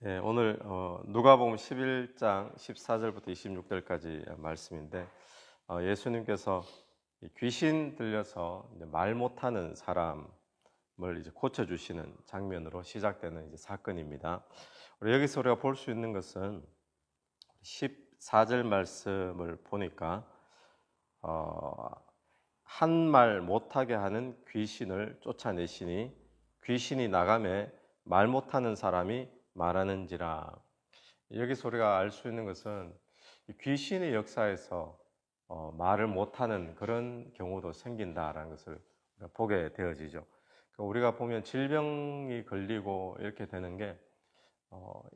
예, 오늘 누가복음 11장 14절부터 26절까지 말씀인데 예수님께서 귀신 들려서 이제 말 못하는 사람을 이제 고쳐주시는 장면으로 시작되는 이제 사건입니다. 여기서 우리가 볼 수 있는 것은 14절 말씀을 보니까 한 말 못하게 하는 귀신을 쫓아내시니 귀신이 나가매 말 못하는 사람이 말하는지라. 여기서 우리가 알 수 있는 것은 귀신의 역사에서 말을 못하는 그런 경우도 생긴다라는 것을 우리가 보게 되어지죠. 우리가 보면 질병이 걸리고 이렇게 되는 게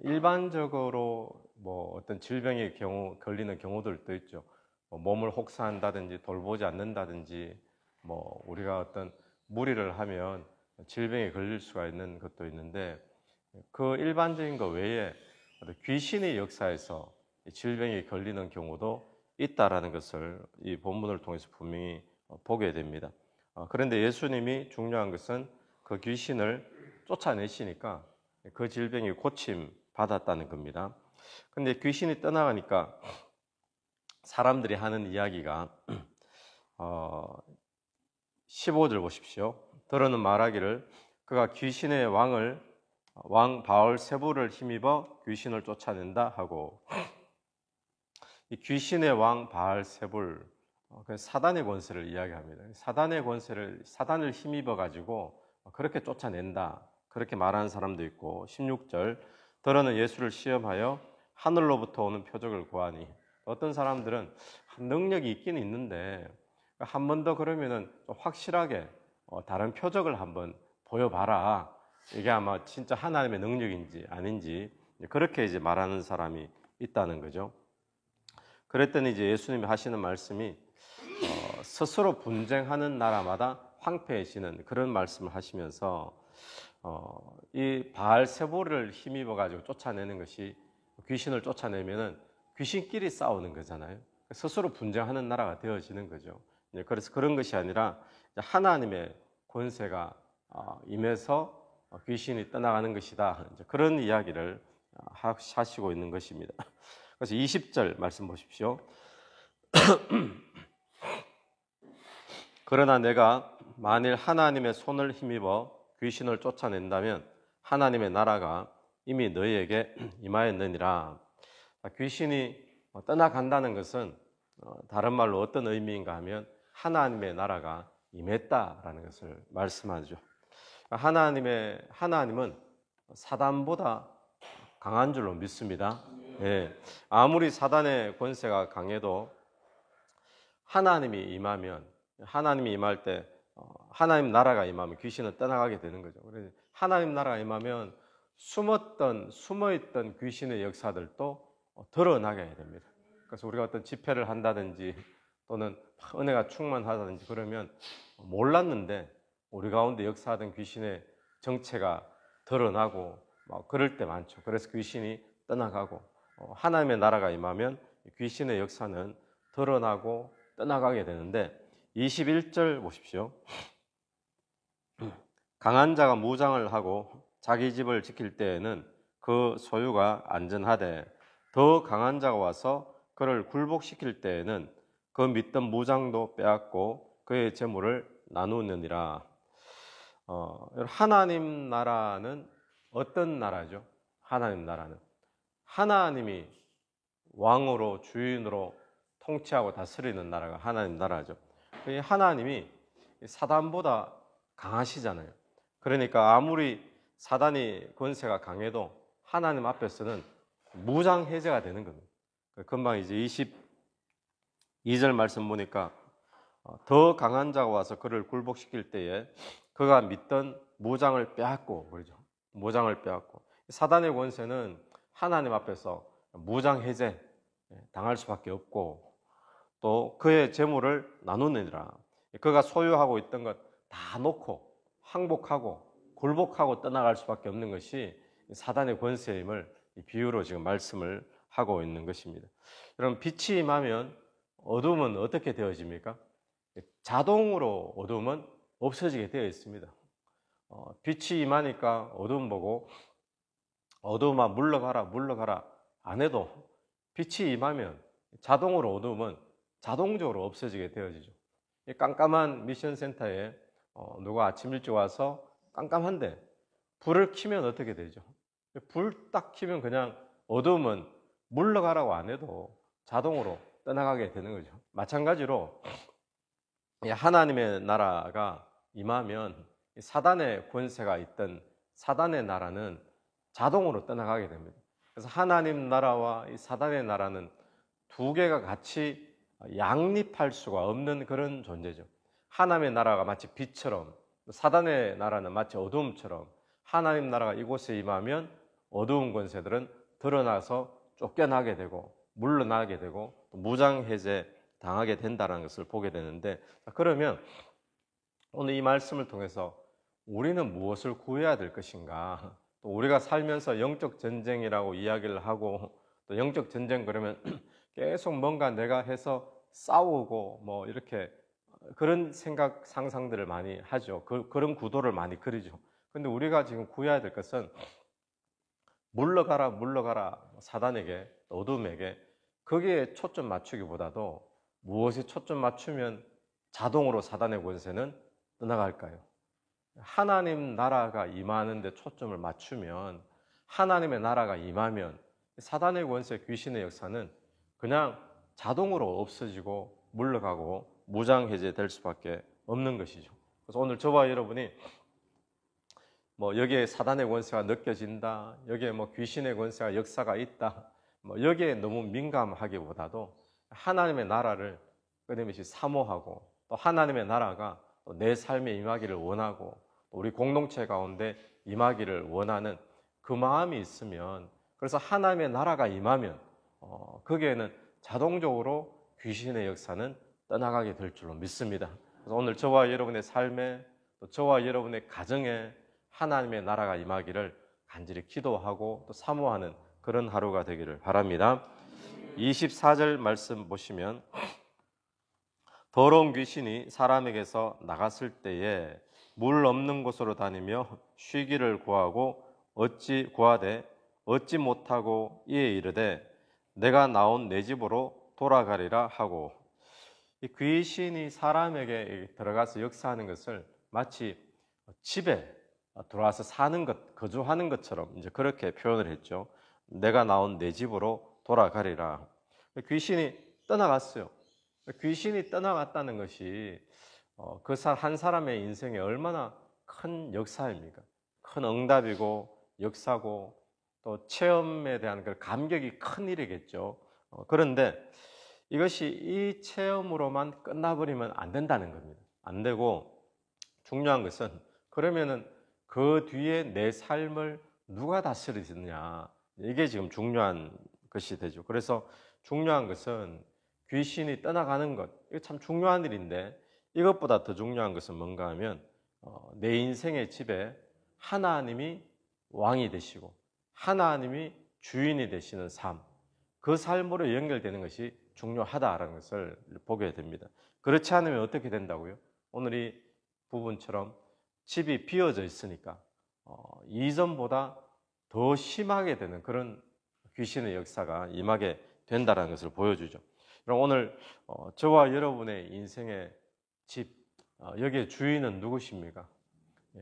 일반적으로 뭐 어떤 질병의 경우 걸리는 경우들도 있죠. 몸을 혹사한다든지 돌보지 않는다든지 뭐 우리가 어떤 무리를 하면 질병에 걸릴 수가 있는 것도 있는데 그 일반적인 것 외에 귀신의 역사에서 질병에 걸리는 경우도 있다라는 것을 이 본문을 통해서 분명히 보게 됩니다. 그런데 예수님이 중요한 것은 그 귀신을 쫓아내시니까 그 질병이 고침 받았다는 겁니다. 근데 귀신이 떠나가니까 사람들이 하는 이야기가 15절 보십시오. 들어는 말하기를 그가 귀신의 왕 바알세불을 힘입어 귀신을 쫓아낸다 하고, 이 귀신의 왕 바알세불, 사단의 권세를 이야기합니다. 사단을 힘입어 가지고 그렇게 쫓아낸다, 그렇게 말하는 사람도 있고, 16절 더러는 예수를 시험하여 하늘로부터 오는 표적을 구하니, 어떤 사람들은 능력이 있긴 있는데 한 번 더 그러면은 확실하게 다른 표적을 한번 보여봐라, 이게 아마 진짜 하나님의 능력인지 아닌지 그렇게 이제 말하는 사람이 있다는 거죠. 그랬더니 이제 예수님이 하시는 말씀이 스스로 분쟁하는 나라마다 황폐해지는 그런 말씀을 하시면서 이 바알세불을 힘입어 가지고 쫓아내는 것이, 귀신을 쫓아내면은 귀신끼리 싸우는 거잖아요. 스스로 분쟁하는 나라가 되어지는 거죠. 그래서 그런 것이 아니라 하나님의 권세가 임해서 귀신이 떠나가는 것이다, 그런 이야기를 하시고 있는 것입니다. 그래서 20절 말씀 보십시오. 그러나 내가 만일 하나님의 손을 힘입어 귀신을 쫓아낸다면 하나님의 나라가 이미 너희에게 임하였느니라. 귀신이 떠나간다는 것은 다른 말로 어떤 의미인가 하면 하나님의 나라가 임했다라는 것을 말씀하죠. 하나님은 사단보다 강한 줄로 믿습니다. 예, 아무리 사단의 권세가 강해도 하나님이 임할 때 하나님 나라가 임하면 귀신은 떠나가게 되는 거죠. 그래서 하나님 나라가 임하면 숨어있던 귀신의 역사들도 드러나게 됩니다. 그래서 우리가 어떤 집회를 한다든지 또는 은혜가 충만하다든지 그러면 몰랐는데 우리 가운데 역사하던 귀신의 정체가 드러나고 그럴 때 많죠. 그래서 귀신이 떠나가고, 하나님의 나라가 임하면 귀신의 역사는 드러나고 떠나가게 되는데, 21절 보십시오. 강한 자가 무장을 하고 자기 집을 지킬 때에는 그 소유가 안전하되 더 강한 자가 와서 그를 굴복시킬 때에는 그 믿던 무장도 빼앗고 그의 재물을 나누느니라. 하나님 나라는 어떤 나라죠? 하나님 나라는 하나님이 왕으로 주인으로 통치하고 다스리는 나라가 하나님 나라죠. 하나님이 사단보다 강하시잖아요. 그러니까 아무리 사단이 권세가 강해도 하나님 앞에서는 무장해제가 되는 겁니다. 금방 이제 22절 말씀 보니까 더 강한 자가 와서 그를 굴복시킬 때에 그가 믿던 무장을 빼앗고, 그러죠. 무장을 빼앗고, 사단의 권세는 하나님 앞에서 무장해제 당할 수밖에 없고, 또 그의 재물을 나누느니라. 그가 소유하고 있던 것 다 놓고 항복하고 굴복하고 떠나갈 수밖에 없는 것이 사단의 권세임을 비유로 지금 말씀을 하고 있는 것입니다. 여러분, 빛이 임하면 어둠은 어떻게 되어집니까? 자동으로 어둠은 없어지게 되어 있습니다. 빛이 임하니까 어둠 보고 어두움아 물러가라 물러가라 안 해도 빛이 임하면 자동으로 어두움은 자동적으로 없어지게 되어지죠. 이 깜깜한 미션 센터에 누가 아침 일찍 와서 깜깜한데 불을 켜면 어떻게 되죠? 불 딱 켜면 그냥 어두움은 물러가라고 안 해도 자동으로 떠나가게 되는 거죠. 마찬가지로 하나님의 나라가 임하면 사단의 권세가 있던 사단의 나라는 자동으로 떠나가게 됩니다. 그래서 하나님 나라와 이 사단의 나라는 두 개가 같이 양립할 수가 없는 그런 존재죠. 하나님의 나라가 마치 빛처럼 사단의 나라는 마치 어두움처럼 하나님 나라가 이곳에 임하면 어두운 권세들은 드러나서 쫓겨나게 되고 물러나게 되고 무장해제 당하게 된다는 것을 보게 되는데, 그러면 오늘 이 말씀을 통해서 우리는 무엇을 구해야 될 것인가? 또 우리가 살면서 영적 전쟁이라고 이야기를 하고 또 영적 전쟁 그러면 계속 뭔가 내가 해서 싸우고 뭐 이렇게 그런 생각 상상들을 많이 하죠. 그런 구도를 많이 그리죠. 근데 우리가 지금 구해야 될 것은 물러가라 물러가라 사단에게 어둠에게 거기에 초점 맞추기보다도 무엇에 초점 맞추면 자동으로 사단의 권세는 떠나갈까요? 하나님 나라가 임하는 데 초점을 맞추면 하나님의 나라가 임하면 사단의 권세 귀신의 역사는 그냥 자동으로 없어지고 물러가고 무장해제될 수밖에 없는 것이죠. 그래서 오늘 저와 여러분이 뭐 여기에 사단의 권세가 느껴진다, 여기에 뭐 귀신의 권세가 역사가 있다, 뭐 여기에 너무 민감하기보다도 하나님의 나라를 끊임없이 사모하고 또 하나님의 나라가 또 내 삶에 임하기를 원하고 우리 공동체 가운데 임하기를 원하는 그 마음이 있으면, 그래서 하나님의 나라가 임하면 거기에는 자동적으로 귀신의 역사는 떠나가게 될 줄로 믿습니다. 그래서 오늘 저와 여러분의 삶에 또 저와 여러분의 가정에 하나님의 나라가 임하기를 간절히 기도하고 또 사모하는 그런 하루가 되기를 바랍니다. 24절 말씀 보시면 더러운 귀신이 사람에게서 나갔을 때에 물 없는 곳으로 다니며 쉬기를 구하고 어찌 구하되 얻지 못하고 이에 이르되 내가 나온 내 집으로 돌아가리라 하고, 이 귀신이 사람에게 들어가서 역사하는 것을 마치 집에 들어와서 사는 것, 거주하는 것처럼 이제 그렇게 표현을 했죠. 내가 나온 내 집으로 돌아가리라. 귀신이 떠나갔어요. 귀신이 떠나갔다는 것이 그 한 사람의 인생에 얼마나 큰 역사입니까? 큰 응답이고 역사고 또 체험에 대한 그 감격이 큰 일이겠죠. 그런데 이것이 이 체험으로만 끝나버리면 안 된다는 겁니다. 안 되고 중요한 것은 그러면은 그 뒤에 내 삶을 누가 다스리느냐, 이게 지금 중요한 것이 되죠. 그래서 중요한 것은 귀신이 떠나가는 것, 이거 참 중요한 일인데 이것보다 더 중요한 것은 뭔가 하면 내 인생의 집에 하나님이 왕이 되시고 하나님이 주인이 되시는 삶, 그 삶으로 연결되는 것이 중요하다라는 것을 보게 됩니다. 그렇지 않으면 어떻게 된다고요? 오늘 이 부분처럼 집이 비어져 있으니까 이전보다 더 심하게 되는 그런 귀신의 역사가 임하게 된다는 것을 보여주죠. 그럼 오늘 저와 여러분의 인생의 집, 여기에 주인은 누구십니까?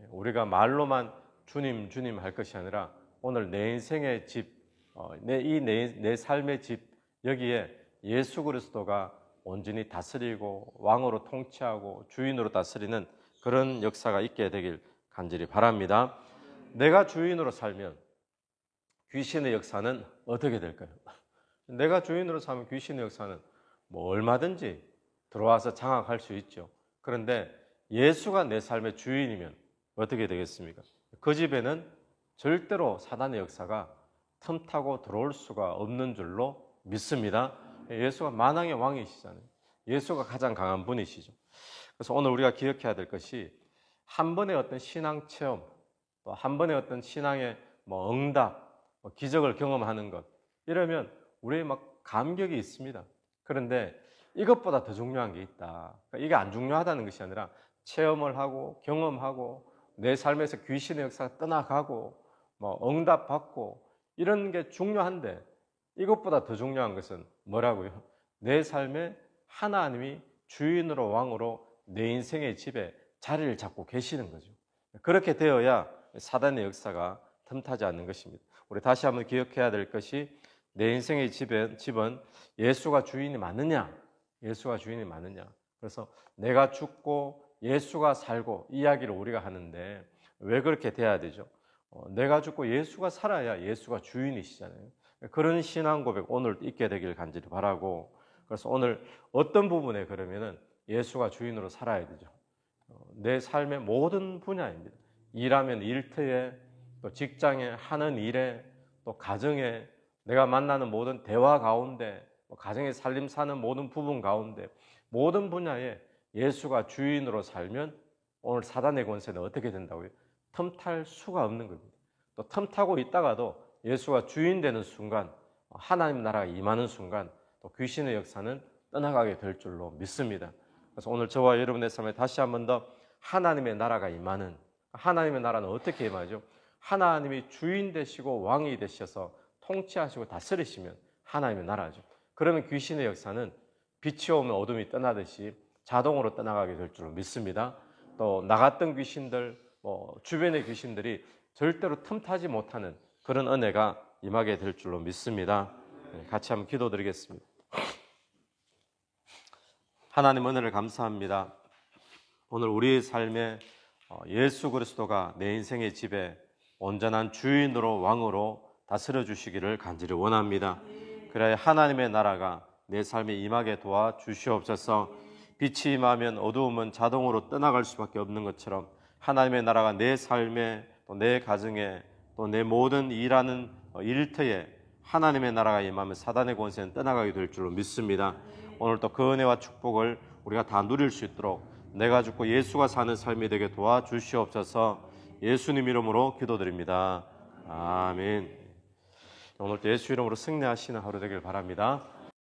우리가 말로만 주님 주님 할 것이 아니라 오늘 내 인생의 집, 내 삶의 집, 여기에 예수 그리스도가 온전히 다스리고 왕으로 통치하고 주인으로 다스리는 그런 역사가 있게 되길 간절히 바랍니다. 내가 주인으로 살면 귀신의 역사는 어떻게 될까요? 내가 주인으로 살면 귀신의 역사는 뭐 얼마든지 들어와서 장악할 수 있죠. 그런데 예수가 내 삶의 주인이면 어떻게 되겠습니까? 그 집에는 절대로 사단의 역사가 틈타고 들어올 수가 없는 줄로 믿습니다. 예수가 만왕의 왕이시잖아요. 예수가 가장 강한 분이시죠. 그래서 오늘 우리가 기억해야 될 것이 한 번의 어떤 신앙 체험, 또 한 번의 어떤 신앙의 뭐 응답, 기적을 경험하는 것, 이러면 우리의 막 감격이 있습니다. 그런데 이것보다 더 중요한 게 있다. 그러니까 이게 안 중요하다는 것이 아니라 체험을 하고 경험하고 내 삶에서 귀신의 역사가 떠나가고 뭐 응답받고 이런 게 중요한데 이것보다 더 중요한 것은 뭐라고요? 내 삶에 하나님이 주인으로 왕으로 내 인생의 집에 자리를 잡고 계시는 거죠. 그렇게 되어야 사단의 역사가 틈타지 않는 것입니다. 우리 다시 한번 기억해야 될 것이 내 인생의 집은 예수가 주인이 맞느냐? 예수가 주인이 맞느냐? 그래서 내가 죽고 예수가 살고 이야기를 우리가 하는데 왜 그렇게 돼야 되죠? 내가 죽고 예수가 살아야 예수가 주인이시잖아요. 그런 신앙 고백 오늘 있게 되길 간절히 바라고, 그래서 오늘 어떤 부분에 그러면은 예수가 주인으로 살아야 되죠. 내 삶의 모든 분야입니다. 일하면 일터에, 또 직장에, 하는 일에, 또 가정에, 내가 만나는 모든 대화 가운데, 가정의 살림 사는 모든 부분 가운데, 모든 분야에 예수가 주인으로 살면 오늘 사단의 권세는 어떻게 된다고요? 틈탈 수가 없는 겁니다. 또 틈타고 있다가도 예수가 주인 되는 순간, 하나님 나라가 임하는 순간 또 귀신의 역사는 떠나가게 될 줄로 믿습니다. 그래서 오늘 저와 여러분의 삶에 다시 한 번 더 하나님의 나라가 임하는, 하나님의 나라는 어떻게 임하죠? 하나님이 주인 되시고 왕이 되셔서 통치하시고 다스리시면 하나님의 나라죠. 그러면 귀신의 역사는 빛이 오면 어둠이 떠나듯이 자동으로 떠나가게 될 줄로 믿습니다. 또 나갔던 귀신들, 주변의 귀신들이 절대로 틈타지 못하는 그런 은혜가 임하게 될 줄로 믿습니다. 같이 한번 기도드리겠습니다. 하나님 은혜를 감사합니다. 오늘 우리의 삶에 예수 그리스도가 내 인생의 집에 온전한 주인으로 왕으로 다스려 주시기를 간절히 원합니다. 그래야 하나님의 나라가 내 삶에 임하게 도와 주시옵소서. 빛이 임하면 어두움은 자동으로 떠나갈 수밖에 없는 것처럼 하나님의 나라가 내 삶에, 또 내 가정에, 또 내 모든 일하는 일터에 하나님의 나라가 임하면 사단의 권세는 떠나가게 될 줄로 믿습니다. 오늘 또 그 은혜와 축복을 우리가 다 누릴 수 있도록 내가 죽고 예수가 사는 삶이 되게 도와주시옵소서. 예수님 이름으로 기도드립니다. 아멘. 오늘도 예수 이름으로 승리하시는 하루 되길 바랍니다.